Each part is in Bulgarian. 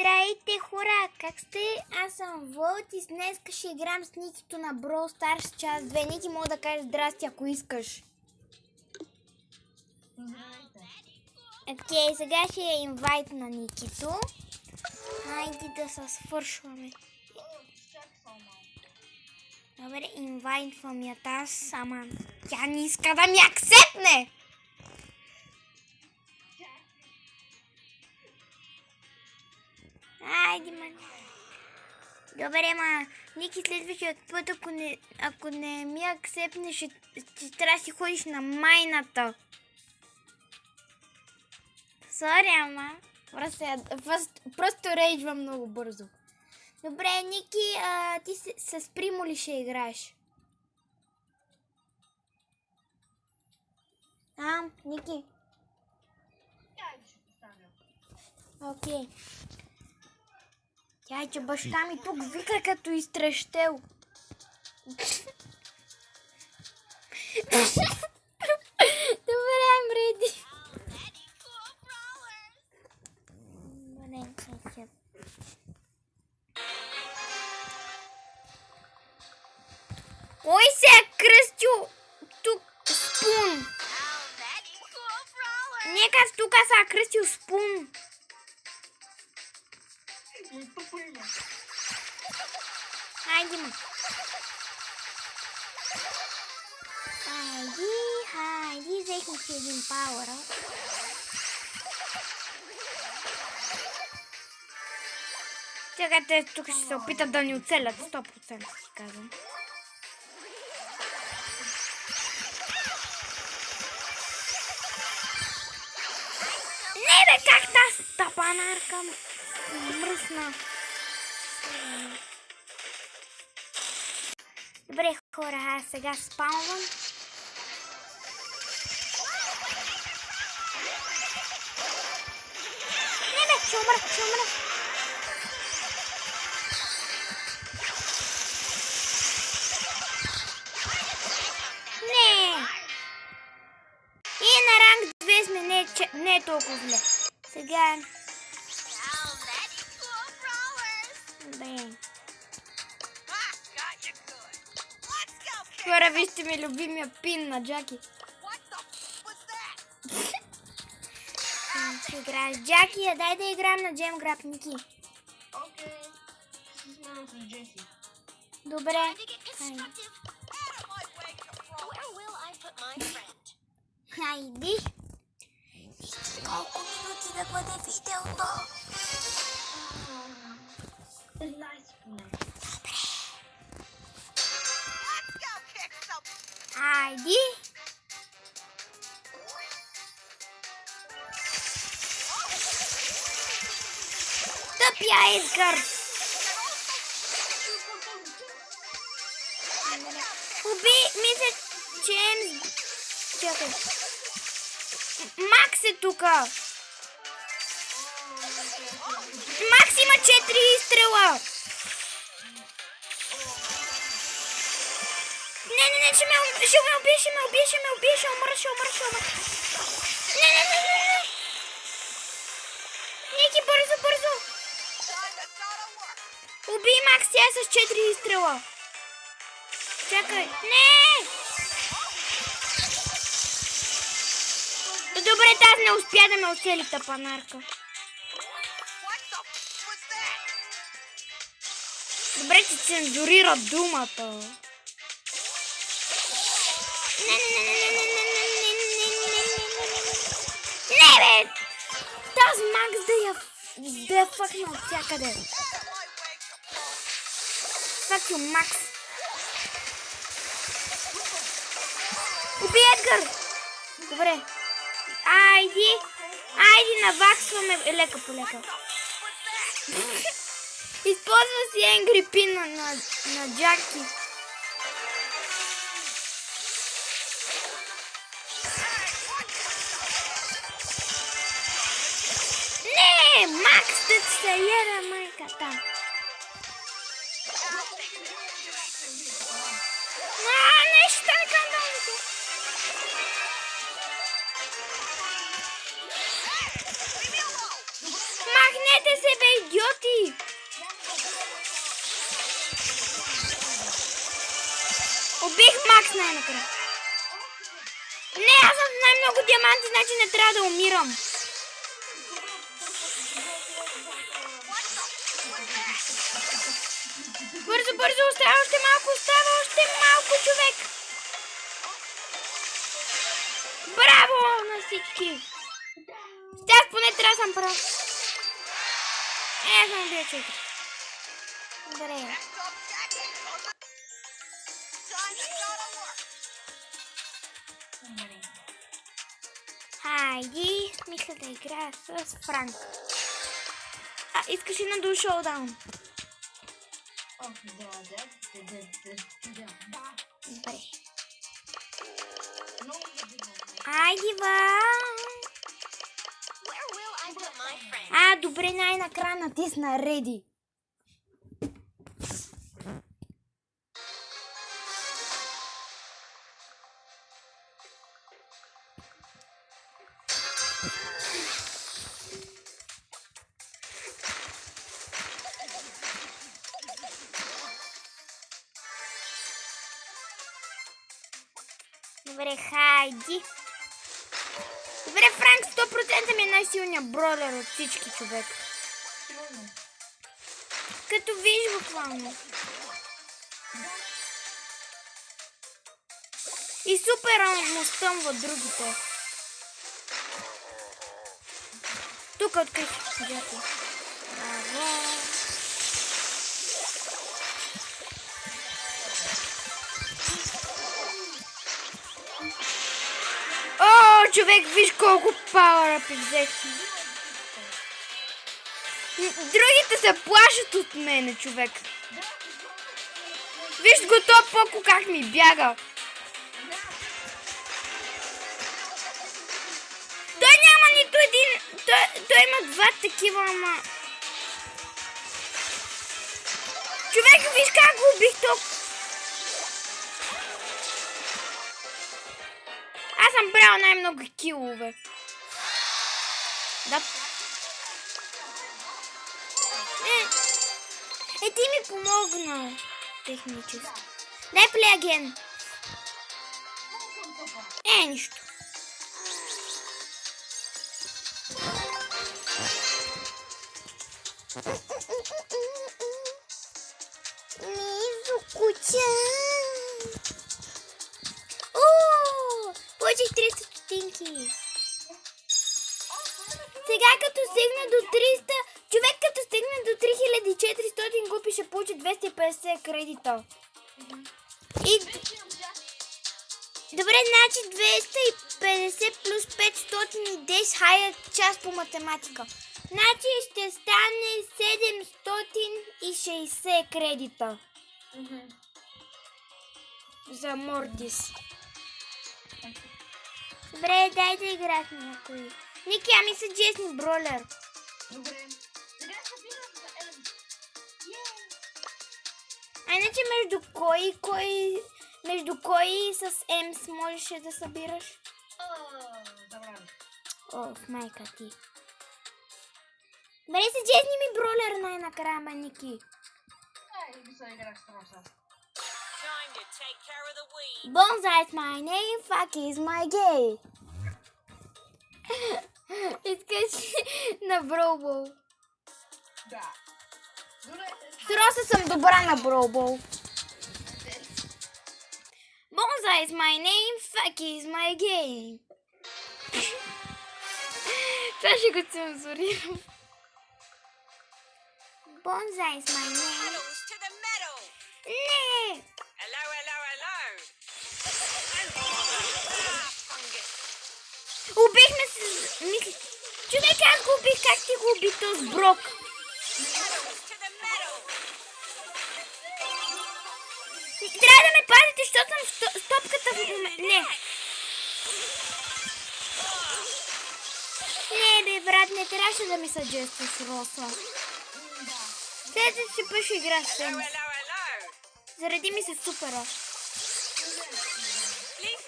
Здравейте, хора! Как сте? Аз съм Вълт и днес ще играм с Никито на Brawl Stars час 2. Ники, мога да кажеш здрасти, ако искаш. Окей, сега ще е инвайт на Никито. Хайде да се свършваме. Добре, инвайтвам я аз, ама тя не иска да ми акцепне! Айде, ман. Добре, ма, Ники, следващия път, ако не ми акцепнеш, ще трябва да си ходиш на майната. Сори, ама. Просто рейджвам много бързо. Добре, Ники, ти с Примо ли ще играеш? Ники. Окей. Тя че баща ми тук вика като изтрещел. Добре, I'm ready. Кой се е кръстил тук Спун? Нека тук се е кръстил Спун. Хайде, ма. Хайде, взехме си един пауър. Сега те тук ще се опитат да ни оцелят, 100% ти казвам. Не бе, как тази тапанарка мръсна. Добре, хора, аз сега спаунвам. Не бе, ще умра. Не! И на ранг 2 сме, не е толкова зле. Сега... Бе. Хора, вижте ми любимия пин на Джаки. Ще играеш Джаки, дай да играем на Джем Граб, Ники. Добре. Хайди. Колко минути да бъде видеото? Хайди. Тъпия Едгар. Мисля, че чакай. Макс е тука. Макс има 4 изстрела. Не, ще ме убие, ще умра. Не. Ники, бързо. Убий Макс, тя е с 4 изстрела. Чакай, не! Добре, тази не успя да ме оцели тапанарка. Добре, че цензурира думата. Не, бе! Тази Макс да я фъкна от всякъде. Фак ю, Макс. Убий Едгар! Добре. Айди, наваксваме лека по лека. Използва си Angry Pin на Джаки. Не, Макс, да ти се яда майката. Нещо стане към долу. Махнете се, бе, идиот! Макс най-накрая. Не, аз съм най-много диаманти, значи не трябва да умирам. Бързо, бързо, остава още малко, човек. Браво на всички. С тях поне трябва да съм прав. Аз съм убия 4. Добре. Хайди, мисля да играя с Франк. Искаш и на душ шоудаун. Добре. Айди, добре, най-накрая натисна реди. Добре, хайди. Добре, Франк 100% ми е най-силният бролер от всички, човек. Като виж буквално. И супер му стъмва другите. Тук открих. Браво. О, човек, виж колко пауър-ъпи взех. Другите се плашат от мене, човек. Виж го то поко как ми бяга. Той няма нито един... Той има два такива, ама... Човек, виж как го убих тук. Аз съм брал най-много килове. Да. Ти ми помогна. Технически. Дай плеяген. Нищо. Мизо куча. Получих 300 стотинки. Сега като стигна до 300, човек като стигна до 3400 купи ще получи 250 кредита. И... Добре, значи 250 плюс 510, хайде час по математика. Значи ще стане 760 кредита. За Мортис. Добре, дай да играх някой. Ники, ами са Джесни Бролер. Добре. Сега събирам за М. А иначе между кой с Емс можеше да събираш? Забравих. В майка ти. Добре, са Джесни ми Бролер най-накрая, ма Ники. И се играх с Роса. Bonsai's my name, fuck is my gay. Искаш на Броубол. Да. С Роса съм добра на Броубол. Bonsai's my name, fuck is my gay. Това ще го цензурирам. Bonsai's my name. Не! Убихме се... Мисли... Човек, аз го убих, как ти го убих този Брок? Трябва да ме пазите, защото съм в топката в момента. Не. Не, бе, брат, не трябваше да ми съджества с Роса. Следващия път ще игра с Емс. Заради ми се супера.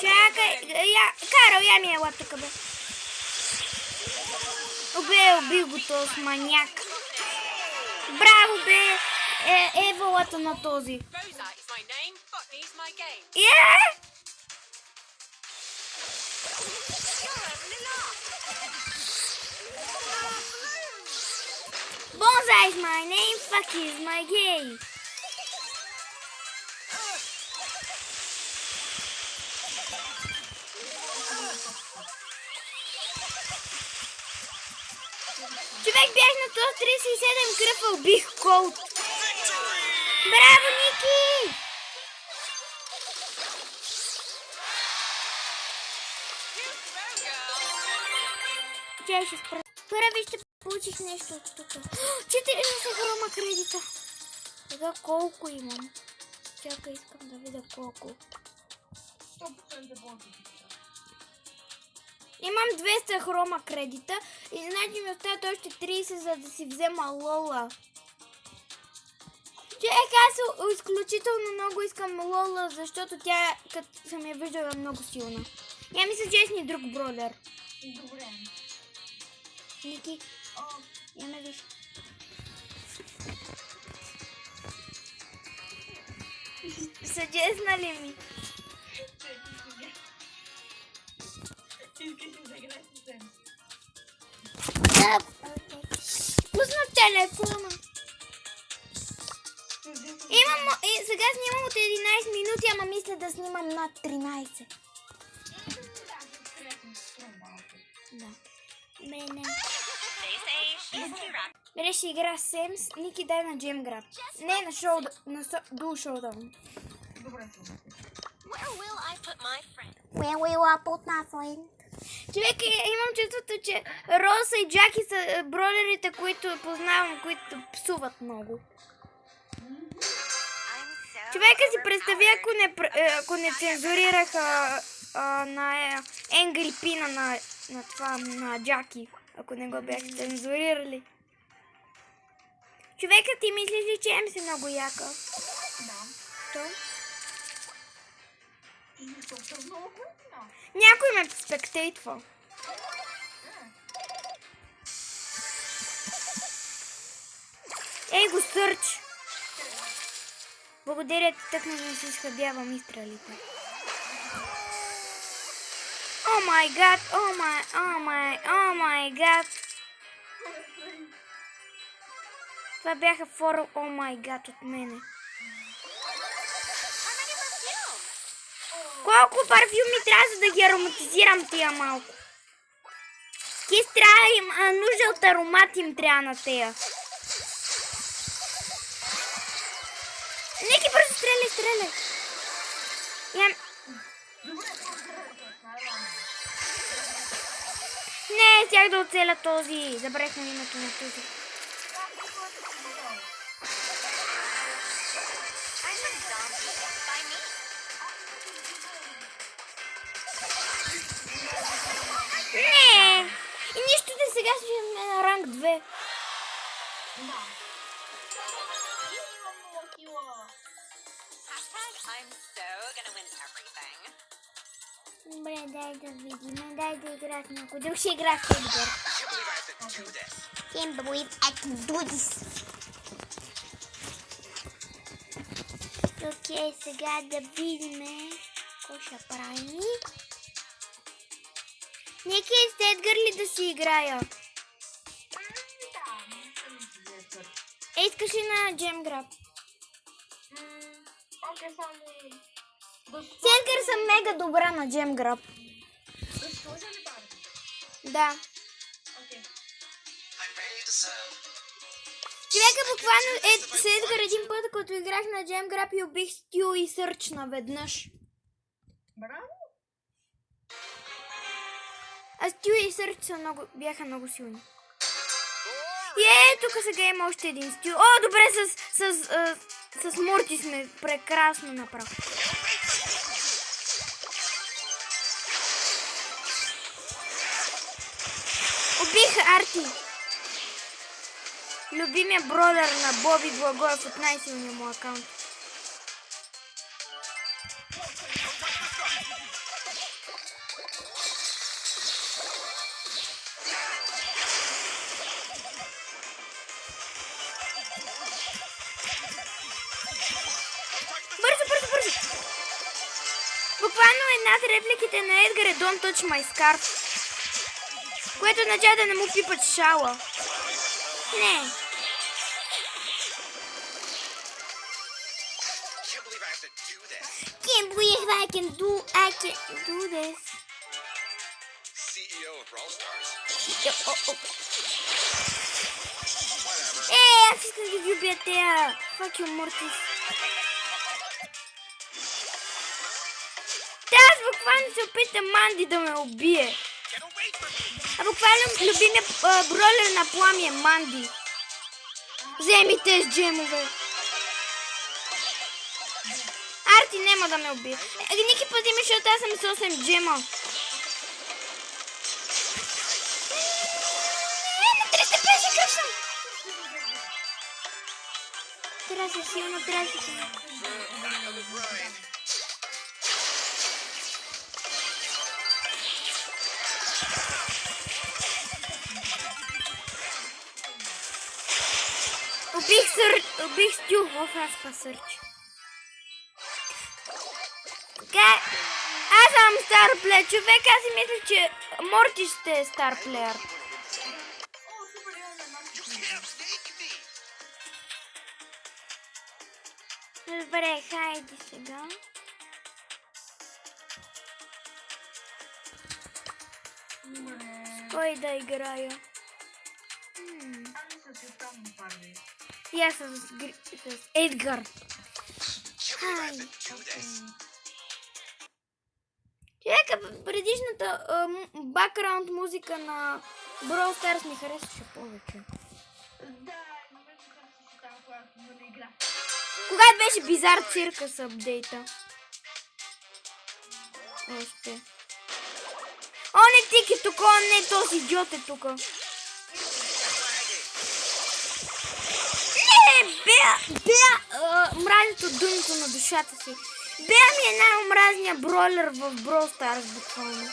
Чакай, Карл, я ми е лаптока, бе. Убих го този маняк. Браво, бе. е валата на този. Rosa is my name, botany's my game. You're having a laugh. Bonsai is my name, fuck is my gay. Човек, бях на 137 кръва, убих Колт. Браво, Ники! You throw, girl. Тя ще спра. Първи вижте, получих нещо от тук. 40 хрома кредита. Сега колко имам? Чакай, искам да видя колко. 100% повече. Имам 200 хрома кредита и значи ми оставят още 30, за да си взема Лола. Човек, аз изключително много искам Лола, защото тя, като съм я виждала, е много силна. Я мисля, че е с ни друг бродер. Добре. Ники, О, я ме виж. Съчестна ли ми? искаш да играеш с мен. Да. Пусна телефона. И сега снимам от 11 минути, ама мисля да снимам над 13. Да. Мене. They say she's too rapid. Бере, ще игра Семс. Ники, дай на Джем Граб. Не, на Dual Showdown. Добре. Where will I put my friend? Where will I put my friend? Човек, имам чувството, че Роса и Джаки са бродерите, които познавам, които псуват много. I'm so Човека си представи, ако не цензурираха на Angry Pina на това, на Джаки. Ако не го бяха цензурирали. Човека, ти мислиш ли, че Ем си много яка? Да. То? И толкова много готина. Някой ме спектейтва. Ей го сърч! Благодаря ти, тъкна да си изхъбявам изстрелите. О май гад, о май гад. Това бяха фора о май гад от мене. Колко парфюми трябва, за да ги ароматизирам тия малко? Кис трябва им, нужда от аромат им трябва на тея. Ники, бързо стреляй. Не, тях да оцеля този. Забравихме името на този. I'm a zombie. By me? Не! И нищо да сега сме на ранг 2. Да. Имам много сила. Hashtag I'm so gonna win everything. Добре, дай да видим. Дай да игра с някой друг. Ще игра с Едгар. Can't believe I can do this. Окей, сега да видим какво ще правим. Нека и с Едгар ли да си играя? Да, Искаш ли на Джем Граб? окей, само... С Едгар съм мега добра на Джем Граб. Да сложа ли бар? Да. Окей. Човека буквално с Едгар един път, като играх на Джем Граб и убих Стю и Сърч наведнъж. Браво! А Стю и Сърч бяха много силни. И тук сега има още един Стю. О, добре, с Морти сме прекрасно направо. Убих Арти. Любимия бродър на Боби Благоев от най-силния му акаунт. една от репликите на Едгар е Don't touch my scarf. Което означава да не му пипат шала. Не. Can't believe I have to do this. Can't believe I can do this. CEO of Brawl Stars. Аз искам да ги убия тея. Fuck you, Mortis. Аз буквално се опитам Манди да ме убие. А буквално любимия бролер на Плами е Манди. Вземи тези джемове. Арти няма да ме убие. Ники пази ми, защото аз съм с 8 джема. На 350 кръв съм. Трябва да се силно, трябва да се силно. Убих Стю. Аз пасърч. Аз съм стар плеер. Човек, аз си мисля, че Морти ще е стар плеер. О, супер, имаме маски. Добре, хайде сега. Кой да играя? Ами с там парни. И аз с Едгар. Хай. Човека, предишната бакграунд музика на Brawl Stars ми харесваше повече. Да, на мен се харесваше там, когато не игра. Когато беше Бизар Цирка с апдейта? Още. О, не Тик е тук, о, не, този идиот е тук. Не, Беа, мразито думито на душата си. Беа ми е най-омразния бройлер в Brawl Stars, буквално.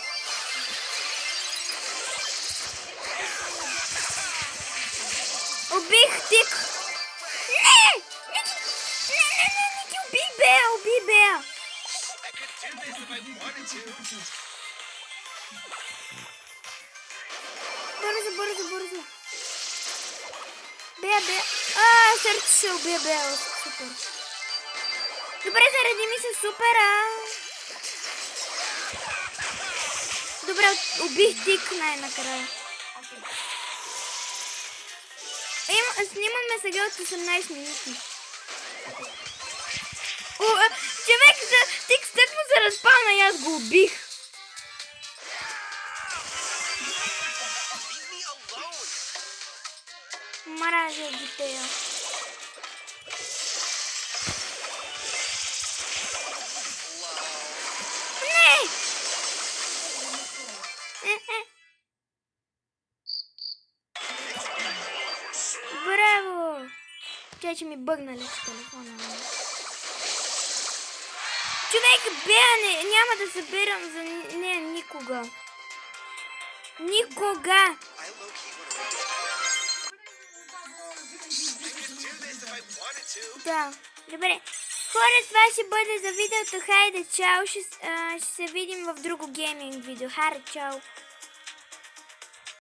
Убих Тик. Не! Не ти убий Беа, Бързо. Беа. Сърце ще убия Беа. Супер. Добре, заради ми се супера. Добре, убих Тик най-накрая. Снимаме сега от 18 минути. Човек, Тик стъква се разпална и аз го убих. Мразя детея. Не! Браво! Тя че ми бъгна леко телефона. Човек, Беа, няма да събирам за нея никога. Никога! Да, добре. Хора, това ще бъде за видеото. Хайде, чао. Ще се видим в друго гейминг видео. Харе, чао.